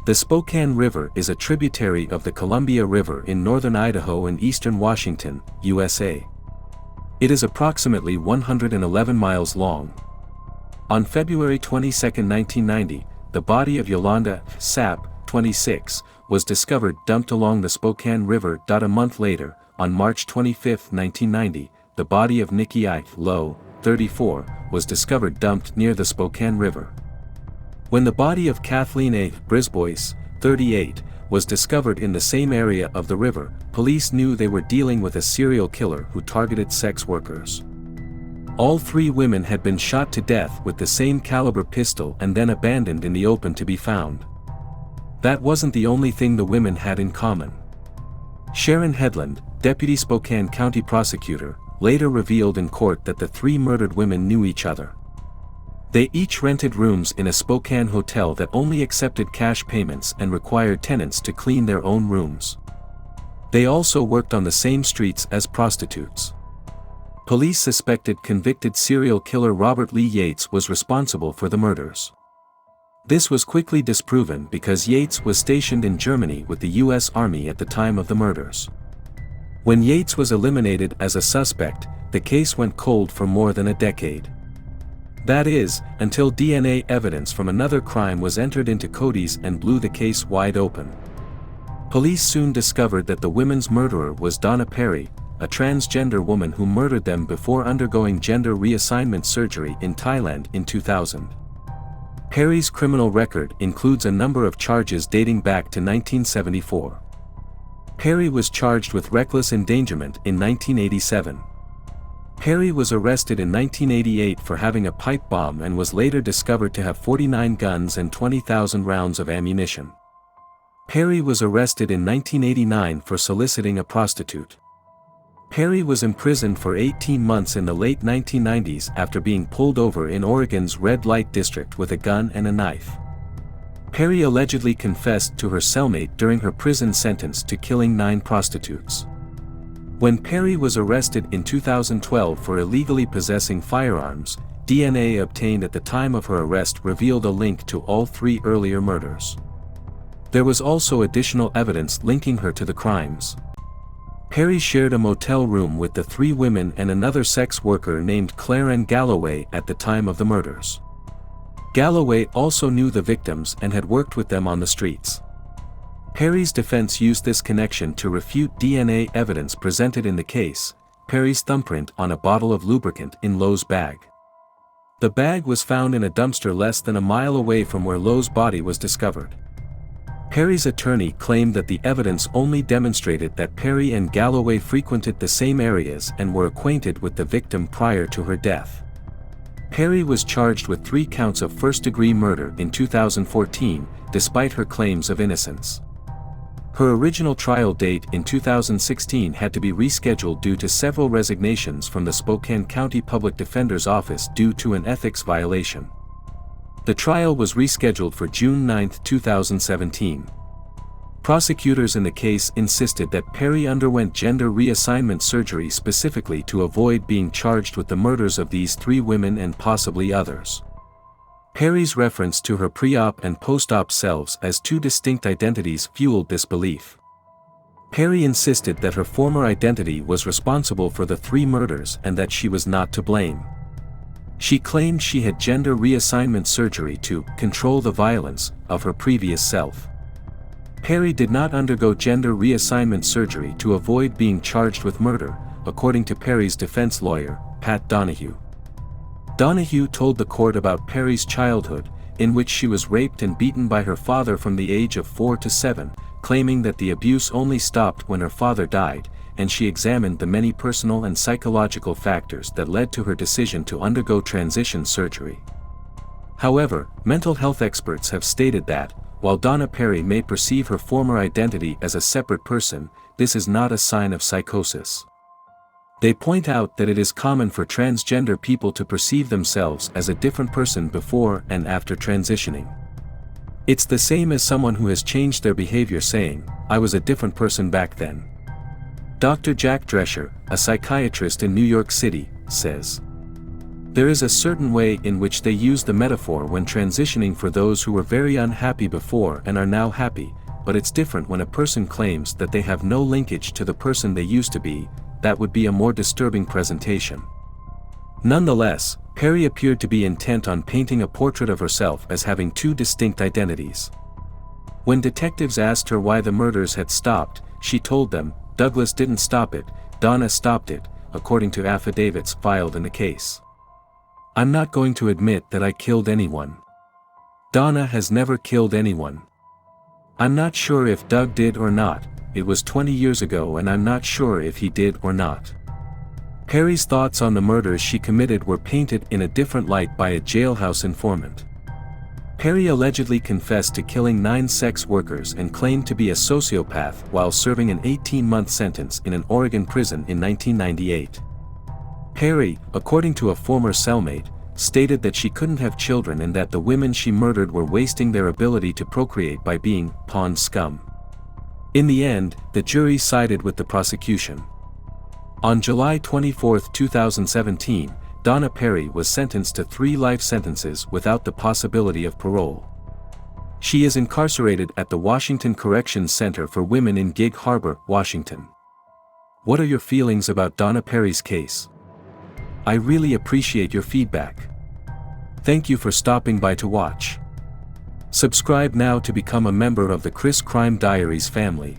The Spokane River is a tributary of the Columbia River in northern Idaho and eastern Washington, USA. It is approximately 111 miles long. On February 22, 1990, the body of Yolanda Sapp, 26, was discovered dumped along the Spokane River. A month later, on March 25, 1990, the body of Nikki I. Lowe, 34, was discovered dumped near the Spokane River. When the body of Kathleen A. Brisbois, 38, was discovered in the same area of the river, police knew they were dealing with a serial killer who targeted sex workers. All three women had been shot to death with the same caliber pistol and then abandoned in the open to be found. That wasn't the only thing the women had in common. Sharon Headland, deputy Spokane County prosecutor, later revealed in court that the three murdered women knew each other. They each rented rooms in a Spokane hotel that only accepted cash payments and required tenants to clean their own rooms. They also worked on the same streets as prostitutes. Police suspected convicted serial killer Robert Lee Yates was responsible for the murders. This was quickly disproven because Yates was stationed in Germany with the U.S. Army at the time of the murders. When Yates was eliminated as a suspect, the case went cold for more than a decade. That is, until DNA evidence from another crime was entered into Cody's and blew the case wide open. Police soon discovered that the women's murderer was Donna Perry, a transgender woman who murdered them before undergoing gender reassignment surgery in Thailand in 2000. Perry's criminal record includes a number of charges dating back to 1974. Perry was charged with reckless endangerment in 1987. Perry was arrested in 1988 for having a pipe bomb and was later discovered to have 49 guns and 20,000 rounds of ammunition. Perry was arrested in 1989 for soliciting a prostitute. Perry was imprisoned for 18 months in the late 1990s after being pulled over in Oregon's red light district with a gun and a knife. Perry allegedly confessed to her cellmate during her prison sentence to killing 9 prostitutes. When Perry was arrested in 2012 for illegally possessing firearms, DNA obtained at the time of her arrest revealed a link to all 3 earlier murders. There was also additional evidence linking her to the crimes. Perry shared a motel room with the 3 women and another sex worker named Claire Ann Galloway at the time of the murders. Galloway also knew the victims and had worked with them on the streets. Perry's defense used this connection to refute DNA evidence presented in the case, Perry's thumbprint on a bottle of lubricant in Lowe's bag. The bag was found in a dumpster less than a mile away from where Lowe's body was discovered. Perry's attorney claimed that the evidence only demonstrated that Perry and Galloway frequented the same areas and were acquainted with the victim prior to her death. Perry was charged with 3 counts of first-degree murder in 2014, despite her claims of innocence. Her original trial date in 2016 had to be rescheduled due to several resignations from the Spokane County Public Defender's Office due to an ethics violation. The trial was rescheduled for June 9, 2017. Prosecutors in the case insisted that Perry underwent gender reassignment surgery specifically to avoid being charged with the murders of these 3 women and possibly others. Perry's reference to her pre-op and post-op selves as 2 distinct identities fueled this belief. Perry insisted that her former identity was responsible for the 3 murders and that she was not to blame. She claimed she had gender reassignment surgery to control the violence of her previous self. Perry did not undergo gender reassignment surgery to avoid being charged with murder, according to Perry's defense lawyer, Pat Donahue. Donahue told the court about Perry's childhood, in which she was raped and beaten by her father from the age of 4 to 7, claiming that the abuse only stopped when her father died, and she examined the many personal and psychological factors that led to her decision to undergo transition surgery. However, mental health experts have stated that, while Donna Perry may perceive her former identity as a separate person, this is not a sign of psychosis. They point out that it is common for transgender people to perceive themselves as a different person before and after transitioning. It's the same as someone who has changed their behavior saying, "I was a different person back then." Dr. Jack Drescher, a psychiatrist in New York City, says, There is a certain way in which they use the metaphor when transitioning for those who were very unhappy before and are now happy, but it's different when a person claims that they have no linkage to the person they used to be. That would be a more disturbing presentation. Nonetheless, Perry appeared to be intent on painting a portrait of herself as having two distinct identities. When detectives asked her why the murders had stopped, she told them, "Douglas didn't stop it, Donna stopped it," according to affidavits filed in the case. "I'm not going to admit that I killed anyone. Donna has never killed anyone. I'm not sure if Doug did or not, it was 20 years ago and I'm not sure if he did or not." Perry's thoughts on the murders she committed were painted in a different light by a jailhouse informant. Perry allegedly confessed to killing 9 sex workers and claimed to be a sociopath while serving an 18-month sentence in an Oregon prison in 1998. Perry, according to a former cellmate, stated that she couldn't have children and that the women she murdered were wasting their ability to procreate by being pond scum. In the end, the jury sided with the prosecution. On July 24, 2017, Donna Perry was sentenced to 3 life sentences without the possibility of parole. She is incarcerated at the Washington Corrections Center for Women in Gig Harbor, Washington. What are your feelings about Donna Perry's case? I really appreciate your feedback. Thank you for stopping by to watch. Subscribe now to become a member of the Chris Crime Diaries family.